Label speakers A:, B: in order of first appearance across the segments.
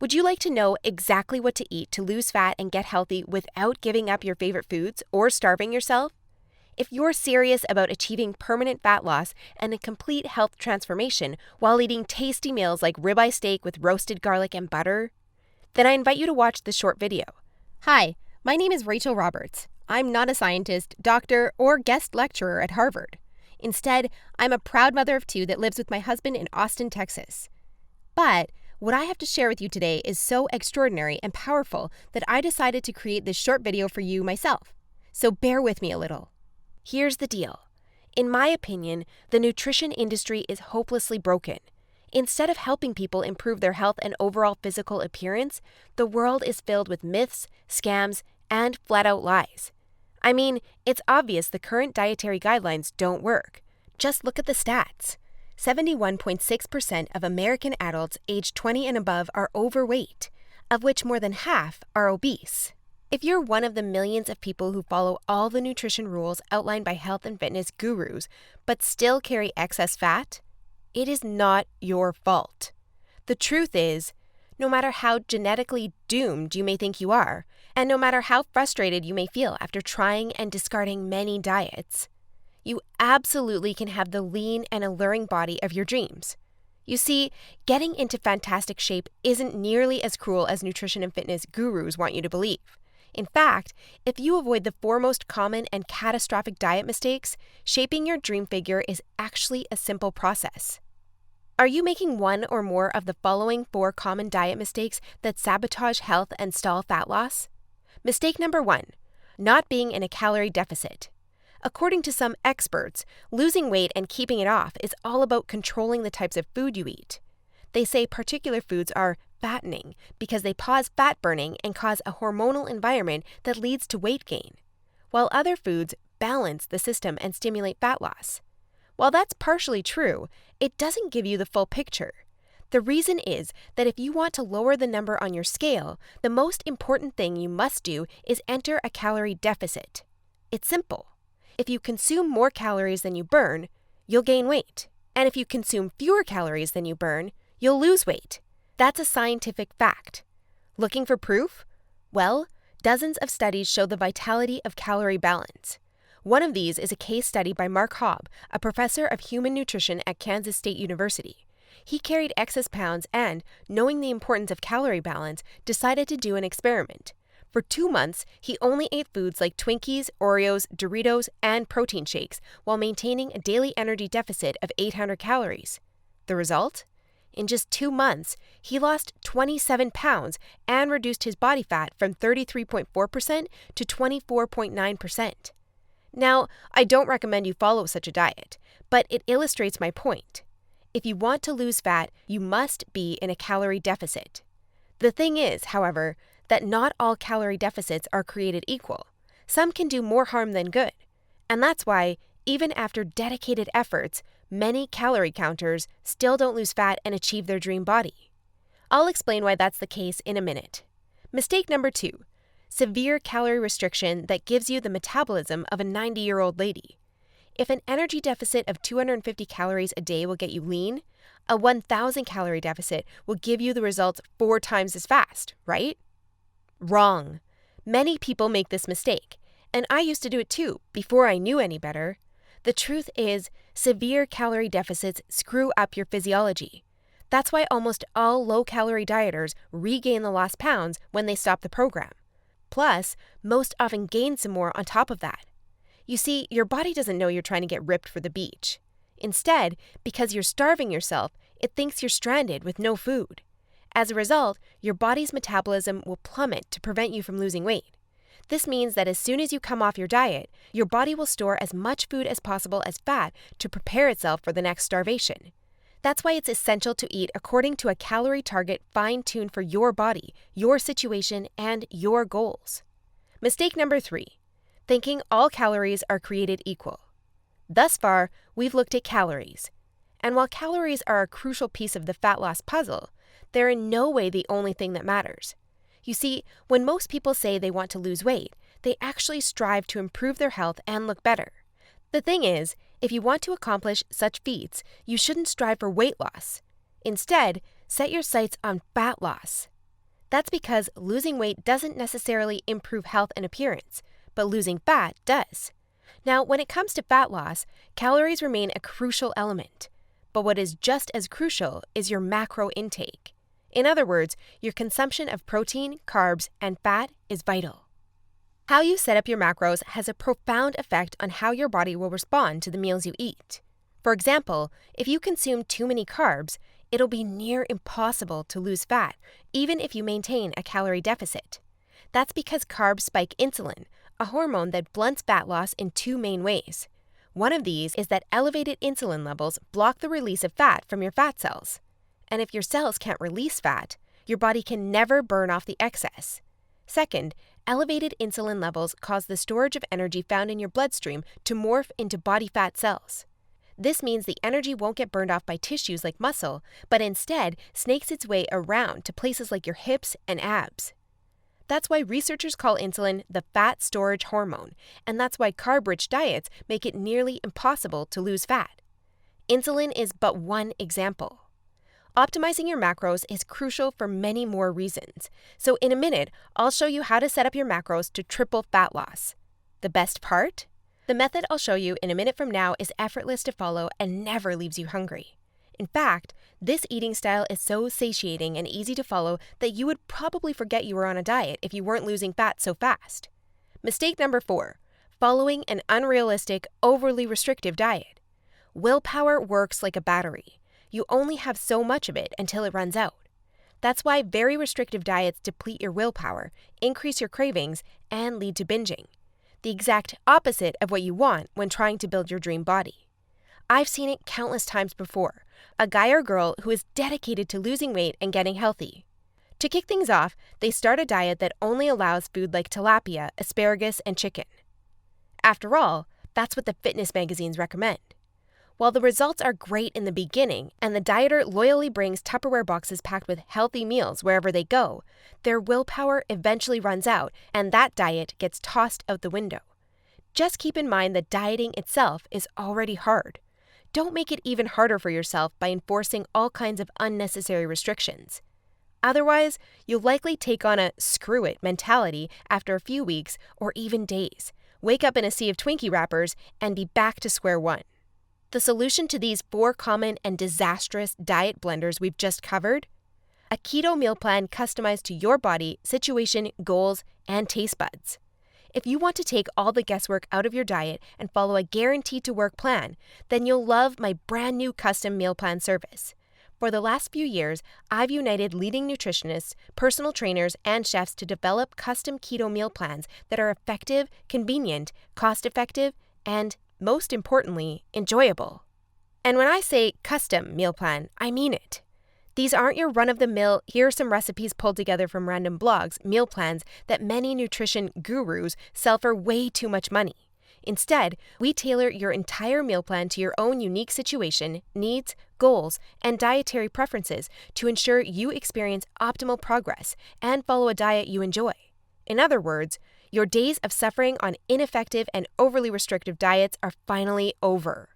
A: Would you like to know exactly what to eat to lose fat and get healthy without giving up your favorite foods or starving yourself? If you're serious about achieving permanent fat loss and a complete health transformation while eating tasty meals like ribeye steak with roasted garlic and butter, then I invite you to watch this short video. Hi, my name is Rachel Roberts. I'm not a scientist, doctor, or guest lecturer at Harvard. Instead, I'm a proud mother of two that lives with my husband in Austin, Texas. But what I have to share with you today is so extraordinary and powerful that I decided to create this short video for you myself. So bear with me a little. Here's the deal. In my opinion, the nutrition industry is hopelessly broken. Instead of helping people improve their health and overall physical appearance, the world is filled with myths, scams, and flat-out lies. I mean, it's obvious the current dietary guidelines don't work. Just look at the stats. 71.6% of American adults aged 20 and above are overweight, of which more than half are obese. If you're one of the millions of people who follow all the nutrition rules outlined by health and fitness gurus, but still carry excess fat, it is not your fault. The truth is, no matter how genetically doomed you may think you are, and no matter how frustrated you may feel after trying and discarding many diets, you absolutely can have the lean and alluring body of your dreams. You see, getting into fantastic shape isn't nearly as cruel as nutrition and fitness gurus want you to believe. In fact, if you avoid the four most common and catastrophic diet mistakes, shaping your dream figure is actually a simple process. Are you making one or more of the following 4 common diet mistakes that sabotage health and stall fat loss? Mistake number 1, not being in a calorie deficit. According to some experts, losing weight and keeping it off is all about controlling the types of food you eat. They say particular foods are fattening because they pause fat burning and cause a hormonal environment that leads to weight gain, while other foods balance the system and stimulate fat loss. While that's partially true, it doesn't give you the full picture. The reason is that if you want to lower the number on your scale, the most important thing you must do is enter a calorie deficit. It's simple. If you consume more calories than you burn, you'll gain weight. And if you consume fewer calories than you burn, you'll lose weight. That's a scientific fact. Looking for proof? Well, dozens of studies show the vitality of calorie balance. One of these is a case study by Mark Hobb, a professor of human nutrition at Kansas State University. He carried excess pounds and, knowing the importance of calorie balance, decided to do an experiment. For 2 months, he only ate foods like Twinkies, Oreos, Doritos, and protein shakes while maintaining a daily energy deficit of 800 calories. The result? In just 2 months, he lost 27 pounds and reduced his body fat from 33.4% to 24.9%. Now, I don't recommend you follow such a diet, but it illustrates my point. If you want to lose fat, you must be in a calorie deficit. The thing is, however, that not all calorie deficits are created equal. Some can do more harm than good. And that's why, even after dedicated efforts, many calorie counters still don't lose fat and achieve their dream body. I'll explain why that's the case in a minute. Mistake number 2, severe calorie restriction that gives you the metabolism of a 90-year-old lady. If an energy deficit of 250 calories a day will get you lean, a 1,000 calorie deficit will give you the results 4 times as fast, right? Wrong. Many people make this mistake, and I used to do it too, before I knew any better. The truth is, severe calorie deficits screw up your physiology. That's why almost all low-calorie dieters regain the lost pounds when they stop the program. Plus, most often gain some more on top of that. You see, your body doesn't know you're trying to get ripped for the beach. Instead, because you're starving yourself, it thinks you're stranded with no food. As a result, your body's metabolism will plummet to prevent you from losing weight. This means that as soon as you come off your diet, your body will store as much food as possible as fat to prepare itself for the next starvation. That's why it's essential to eat according to a calorie target fine-tuned for your body, your situation, and your goals. Mistake number 3, thinking all calories are created equal. Thus far, we've looked at calories. And while calories are a crucial piece of the fat loss puzzle, they're in no way the only thing that matters. You see, when most people say they want to lose weight, they actually strive to improve their health and look better. The thing is, if you want to accomplish such feats, you shouldn't strive for weight loss. Instead, set your sights on fat loss. That's because losing weight doesn't necessarily improve health and appearance, but losing fat does. Now, when it comes to fat loss, calories remain a crucial element. But what is just as crucial is your macro intake. In other words, your consumption of protein, carbs, and fat is vital. How you set up your macros has a profound effect on how your body will respond to the meals you eat. For example, if you consume too many carbs, it'll be near impossible to lose fat, even if you maintain a calorie deficit. That's because carbs spike insulin, a hormone that blunts fat loss in two main ways. One of these is that elevated insulin levels block the release of fat from your fat cells. And if your cells can't release fat, your body can never burn off the excess. Second, elevated insulin levels cause the storage of energy found in your bloodstream to morph into body fat cells. This means the energy won't get burned off by tissues like muscle, but instead snakes its way around to places like your hips and abs. That's why researchers call insulin the fat storage hormone, and that's why carb-rich diets make it nearly impossible to lose fat. Insulin is but one example. Optimizing your macros is crucial for many more reasons. So in a minute, I'll show you how to set up your macros to triple fat loss. The best part? The method I'll show you in a minute from now is effortless to follow and never leaves you hungry. In fact, this eating style is so satiating and easy to follow that you would probably forget you were on a diet if you weren't losing fat so fast. Mistake number 4, following an unrealistic, overly restrictive diet. Willpower works like a battery. You only have so much of it until it runs out. That's why very restrictive diets deplete your willpower, increase your cravings, and lead to binging. The exact opposite of what you want when trying to build your dream body. I've seen it countless times before. A guy or girl who is dedicated to losing weight and getting healthy. To kick things off, they start a diet that only allows food like tilapia, asparagus, and chicken. After all, that's what the fitness magazines recommend. While the results are great in the beginning, and the dieter loyally brings Tupperware boxes packed with healthy meals wherever they go, their willpower eventually runs out, and that diet gets tossed out the window. Just keep in mind that dieting itself is already hard. Don't make it even harder for yourself by enforcing all kinds of unnecessary restrictions. Otherwise, you'll likely take on a screw it mentality after a few weeks or even days, wake up in a sea of Twinkie wrappers, and be back to square one. The solution to these 4 common and disastrous diet blunders we've just covered? A keto meal plan customized to your body, situation, goals, and taste buds. If you want to take all the guesswork out of your diet and follow a guaranteed-to-work plan, then you'll love my brand new custom meal plan service. For the last few years, I've united leading nutritionists, personal trainers, and chefs to develop custom keto meal plans that are effective, convenient, cost-effective, and most importantly, enjoyable. And when I say custom meal plan, I mean it. These aren't your run-of-the-mill, here are some recipes pulled together from random blogs, meal plans that many nutrition gurus sell for way too much money. Instead, we tailor your entire meal plan to your own unique situation, needs, goals, and dietary preferences to ensure you experience optimal progress and follow a diet you enjoy. In other words, your days of suffering on ineffective and overly restrictive diets are finally over.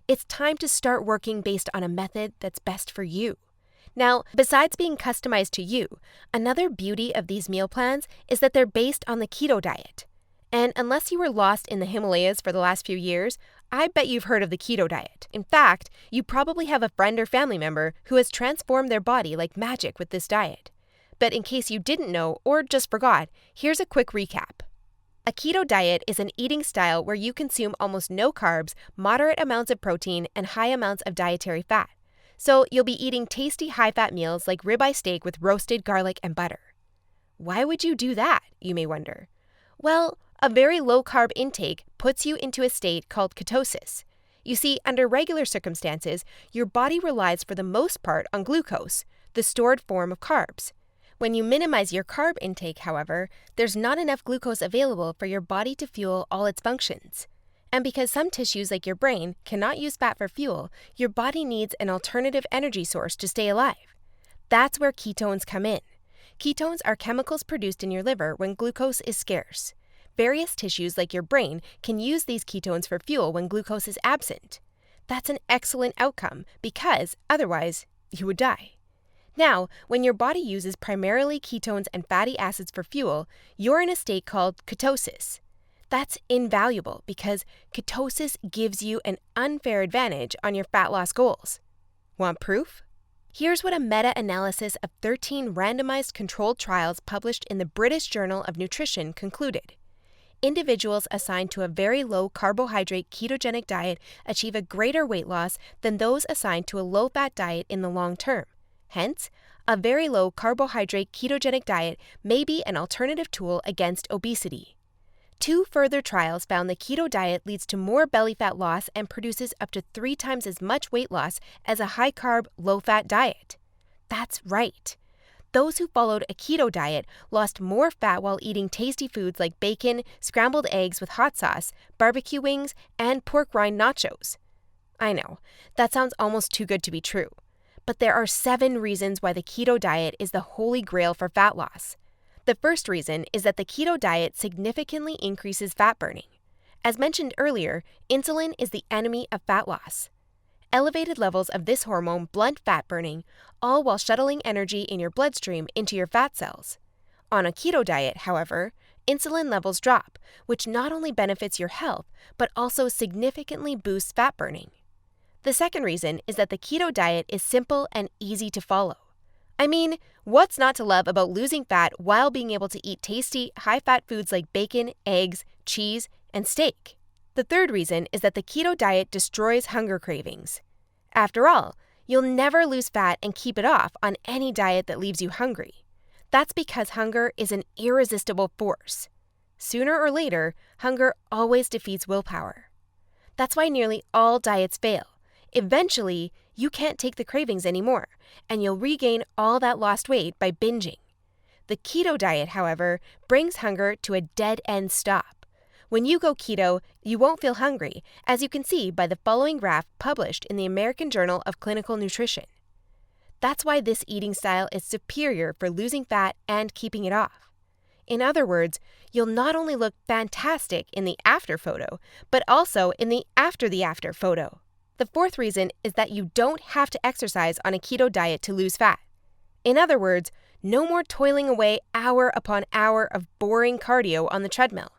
A: It's time to start working based on a method that's best for you. Now, besides being customized to you, another beauty of these meal plans is that they're based on the keto diet. And unless you were lost in the Himalayas for the last few years, I bet you've heard of the keto diet. In fact, you probably have a friend or family member who has transformed their body like magic with this diet. But in case you didn't know or just forgot, here's a quick recap. A keto diet is an eating style where you consume almost no carbs, moderate amounts of protein, and high amounts of dietary fat. So you'll be eating tasty high-fat meals like ribeye steak with roasted garlic and butter. Why would you do that, you may wonder? Well, a very low-carb intake puts you into a state called ketosis. You see, under regular circumstances, your body relies for the most part on glucose, the stored form of carbs. When you minimize your carb intake, however, there's not enough glucose available for your body to fuel all its functions. And because some tissues like your brain cannot use fat for fuel, your body needs an alternative energy source to stay alive. That's where ketones come in. Ketones are chemicals produced in your liver when glucose is scarce. Various tissues like your brain can use these ketones for fuel when glucose is absent. That's an excellent outcome because, otherwise, you would die. Now, when your body uses primarily ketones and fatty acids for fuel, you're in a state called ketosis. That's invaluable because ketosis gives you an unfair advantage on your fat loss goals. Want proof? Here's what a meta-analysis of 13 randomized controlled trials published in the British Journal of Nutrition concluded. Individuals assigned to a very low carbohydrate ketogenic diet achieve a greater weight loss than those assigned to a low-fat diet in the long term. Hence, a very low carbohydrate ketogenic diet may be an alternative tool against obesity. 2 further trials found the keto diet leads to more belly fat loss and produces up to 3 times as much weight loss as a high-carb, low-fat diet. That's right. Those who followed a keto diet lost more fat while eating tasty foods like bacon, scrambled eggs with hot sauce, barbecue wings, and pork rind nachos. I know, that sounds almost too good to be true. But there are 7 reasons why the keto diet is the holy grail for fat loss. The first reason is that the keto diet significantly increases fat burning. As mentioned earlier, insulin is the enemy of fat loss. Elevated levels of this hormone blunt fat burning, all while shuttling energy in your bloodstream into your fat cells. On a keto diet, however, insulin levels drop, which not only benefits your health, but also significantly boosts fat burning. The second reason is that the keto diet is simple and easy to follow. I mean, what's not to love about losing fat while being able to eat tasty, high-fat foods like bacon, eggs, cheese, and steak? The third reason is that the keto diet destroys hunger cravings. After all, you'll never lose fat and keep it off on any diet that leaves you hungry. That's because hunger is an irresistible force. Sooner or later, hunger always defeats willpower. That's why nearly all diets fail. Eventually, you can't take the cravings anymore, and you'll regain all that lost weight by binging. The keto diet, however, brings hunger to a dead-end stop. When you go keto, you won't feel hungry, as you can see by the following graph published in the American Journal of Clinical Nutrition. That's why this eating style is superior for losing fat and keeping it off. In other words, you'll not only look fantastic in the after photo, but also in the after photo. The fourth reason is that you don't have to exercise on a keto diet to lose fat. In other words, no more toiling away hour upon hour of boring cardio on the treadmill.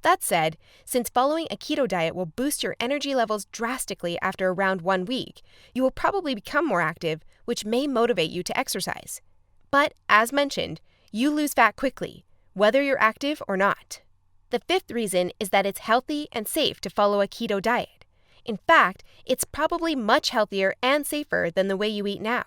A: That said, since following a keto diet will boost your energy levels drastically after around 1 week, you will probably become more active, which may motivate you to exercise. But, as mentioned, you lose fat quickly, whether you're active or not. The fifth reason is that it's healthy and safe to follow a keto diet. In fact, it's probably much healthier and safer than the way you eat now.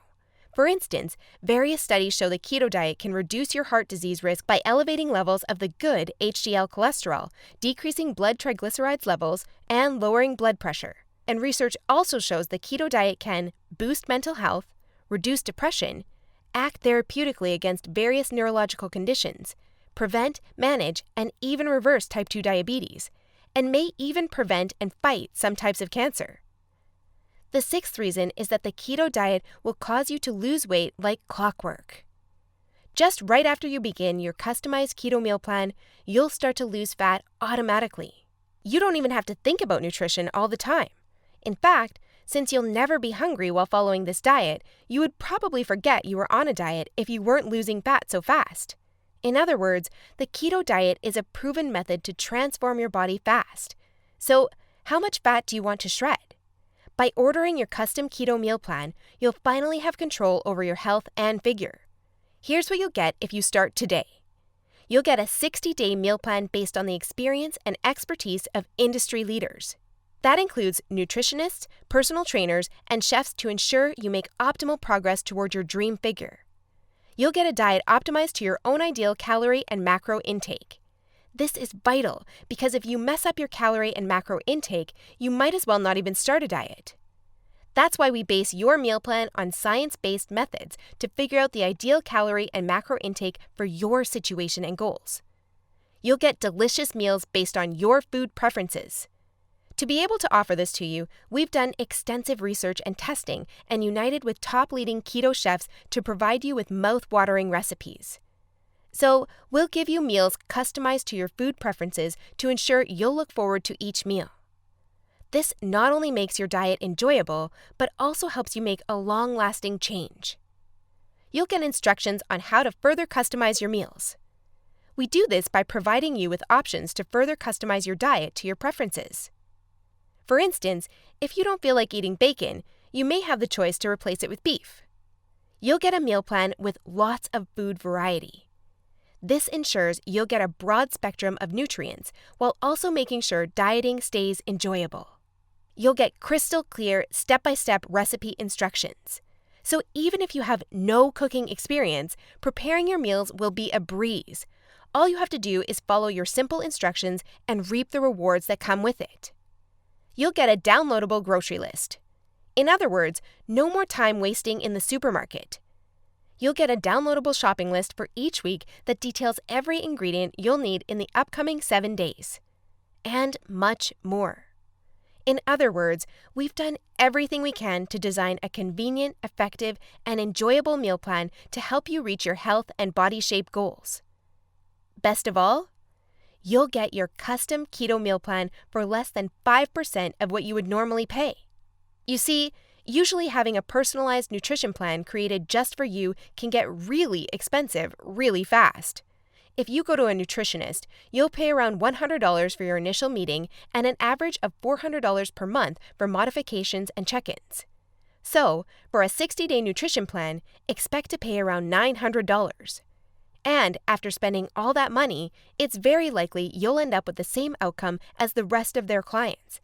A: For instance, various studies show the keto diet can reduce your heart disease risk by elevating levels of the good HDL cholesterol, decreasing blood triglycerides levels, and lowering blood pressure. And research also shows the keto diet can boost mental health, reduce depression, act therapeutically against various neurological conditions, prevent, manage, and even reverse type 2 diabetes, and may even prevent and fight some types of cancer. The sixth reason is that the keto diet will cause you to lose weight like clockwork. Just right after you begin your customized keto meal plan, you'll start to lose fat automatically. You don't even have to think about nutrition all the time. In fact, since you'll never be hungry while following this diet, you would probably forget you were on a diet if you weren't losing fat so fast. In other words, the keto diet is a proven method to transform your body fast. So, how much fat do you want to shred? By ordering your custom keto meal plan, you'll finally have control over your health and figure. Here's what you'll get if you start today. You'll get a 60-day meal plan based on the experience and expertise of industry leaders. That includes nutritionists, personal trainers, and chefs to ensure you make optimal progress toward your dream figure. You'll get a diet optimized to your own ideal calorie and macro intake. This is vital because if you mess up your calorie and macro intake, you might as well not even start a diet. That's why we base your meal plan on science-based methods to figure out the ideal calorie and macro intake for your situation and goals. You'll get delicious meals based on your food preferences. To be able to offer this to you, we've done extensive research and testing and united with top leading keto chefs to provide you with mouth-watering recipes. So, we'll give you meals customized to your food preferences to ensure you'll look forward to each meal. This not only makes your diet enjoyable, but also helps you make a long-lasting change. you'll get instructions on how to further customize your meals. We do this by providing you with options to further customize your diet to your preferences. For instance, if you don't feel like eating bacon, you may have the choice to replace it with beef. You'll get a meal plan with lots of food variety. This ensures you'll get a broad spectrum of nutrients while also making sure dieting stays enjoyable. You'll get crystal clear step-by-step recipe instructions. So even if you have no cooking experience, preparing your meals will be a breeze. All you have to do is follow your simple instructions and reap the rewards that come with it. You'll get a downloadable grocery list. In other words, no more time wasting in the supermarket. You'll get a downloadable shopping list for each week that details every ingredient you'll need in the upcoming 7 days. And much more. In other words, we've done everything we can to design a convenient, effective, and enjoyable meal plan to help you reach your health and body shape goals. Best of all, you'll get your custom keto meal plan for less than 5% of what you would normally pay. You see, usually having a personalized nutrition plan created just for you can get really expensive really fast. If you go to a nutritionist, you'll pay around $100 for your initial meeting and an average of $400 per month for modifications and check-ins. So, for a 60-day nutrition plan, expect to pay around $900. And after spending all that money, it's very likely you'll end up with the same outcome as the rest of their clients,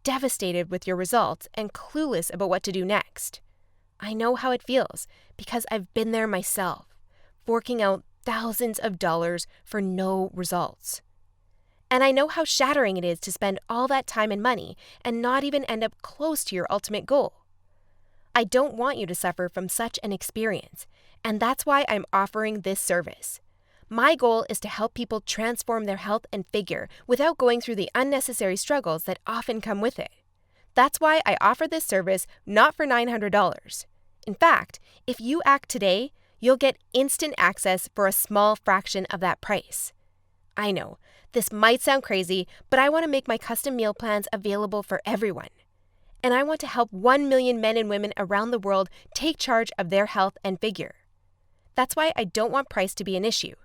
A: devastated with your results and clueless about what to do next. I know how it feels because I've been there myself, forking out thousands of dollars for no results. And I know how shattering it is to spend all that time and money and not even end up close to your ultimate goal. I don't want you to suffer from such an experience, and that's why I'm offering this service. My goal is to help people transform their health and figure without going through the unnecessary struggles that often come with it. That's why I offer this service not for $900. In fact, if you act today, you'll get instant access for a small fraction of that price. I know, this might sound crazy, but I want to make my custom meal plans available for everyone. And I want to help 1 million men and women around the world take charge of their health and figure. That's why I don't want price to be an issue.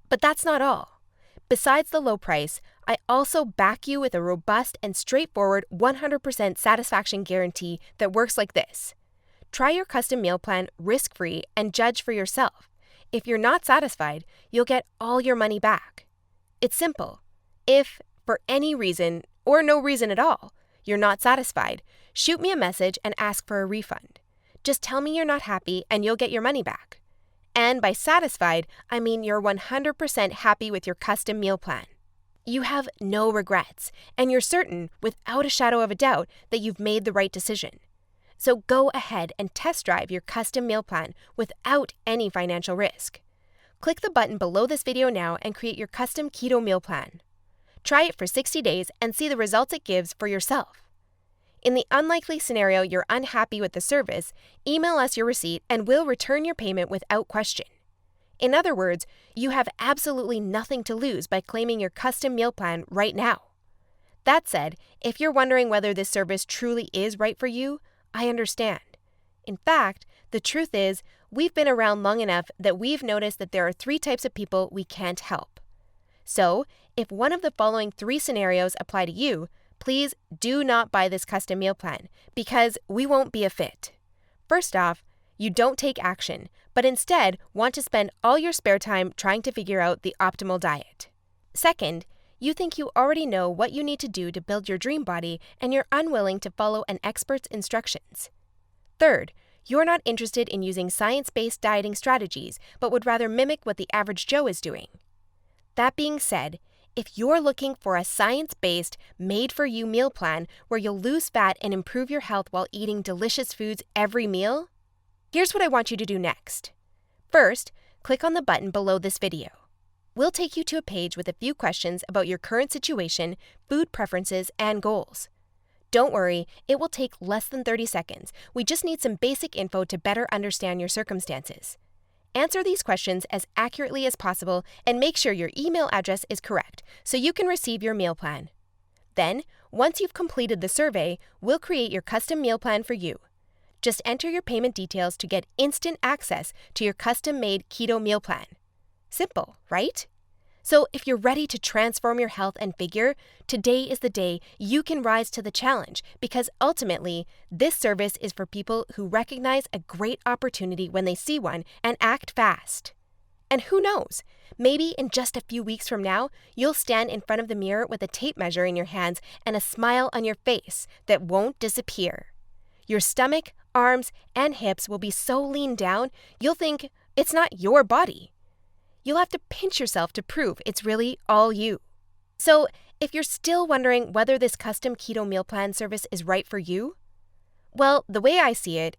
A: But that's not all. Besides the low price, I also back you with a robust and straightforward 100% satisfaction guarantee that works like this. Try your custom meal plan risk-free and judge for yourself. If you're not satisfied, you'll get all your money back. It's simple. If, for any reason, or no reason at all, you're not satisfied, shoot me a message and ask for a refund. Just tell me you're not happy and you'll get your money back. And by satisfied, I mean you're 100% happy with your custom meal plan. You have no regrets, and you're certain, without a shadow of a doubt, that you've made the right decision. So go ahead and test drive your custom meal plan without any financial risk. Click the button below this video now and create your custom keto meal plan. Try it for 60 days and see the results it gives for yourself. In the unlikely scenario you're unhappy with the service, email us your receipt and we'll return your payment without question. In other words, you have absolutely nothing to lose by claiming your custom meal plan right now. That said, if you're wondering whether this service truly is right for you, I understand. In fact, the truth is, we've been around long enough that we've noticed that there are 3 types of people we can't help. So, if one of the following 3 scenarios apply to you, please do not buy this custom meal plan because we won't be a fit. First off, you don't take action, but instead want to spend all your spare time trying to figure out the optimal diet. Second, you think you already know what you need to do to build your dream body and you're unwilling to follow an expert's instructions. Third, you're not interested in using science-based dieting strategies, but would rather mimic what the average Joe is doing. That being said, if you're looking for a science-based, made-for-you meal plan where you'll lose fat and improve your health while eating delicious foods every meal, here's what I want you to do next. First, click on the button below this video. We'll take you to a page with a few questions about your current situation, food preferences, and goals. Don't worry, it will take less than 30 seconds. We just need some basic info to better understand your circumstances. Answer these questions as accurately as possible and make sure your email address is correct so you can receive your meal plan. Then, once you've completed the survey, we'll create your custom meal plan for you. Just enter your payment details to get instant access to your custom-made keto meal plan. Simple, right? So if you're ready to transform your health and figure, today is the day you can rise to the challenge, because ultimately, this service is for people who recognize a great opportunity when they see one and act fast. And who knows, maybe in just a few weeks from now, you'll stand in front of the mirror with a tape measure in your hands and a smile on your face that won't disappear. Your stomach, arms, and hips will be so lean down, you'll think it's not your body. You'll have to pinch yourself to prove it's really all you. So, if you're still wondering whether this custom keto meal plan service is right for you, well, the way I see it,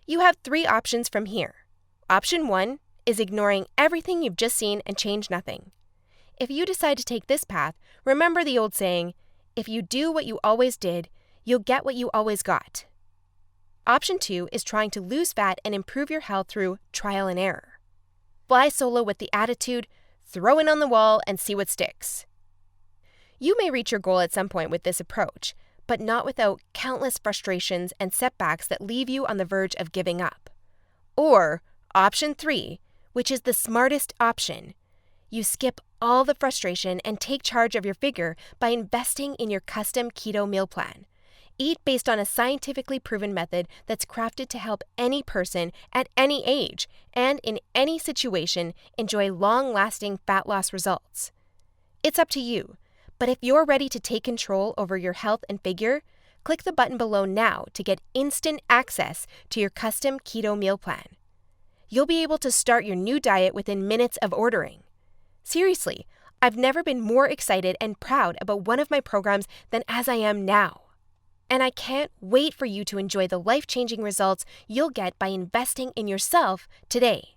A: you have 3 options from here. Option 1 is ignoring everything you've just seen and change nothing. If you decide to take this path, remember the old saying, if you do what you always did, you'll get what you always got. Option 2 is trying to lose fat and improve your health through trial and error. Fly solo with the attitude, throw it on the wall and see what sticks. You may reach your goal at some point with this approach, but not without countless frustrations and setbacks that leave you on the verge of giving up. Or option 3, which is the smartest option. You skip all the frustration and take charge of your figure by investing in your custom keto meal plan. Eat based on a scientifically proven method that's crafted to help any person at any age and in any situation enjoy long-lasting fat loss results. It's up to you, but if you're ready to take control over your health and figure, click the button below now to get instant access to your custom keto meal plan. You'll be able to start your new diet within minutes of ordering. Seriously, I've never been more excited and proud about one of my programs than as I am now. And I can't wait for you to enjoy the life-changing results you'll get by investing in yourself today.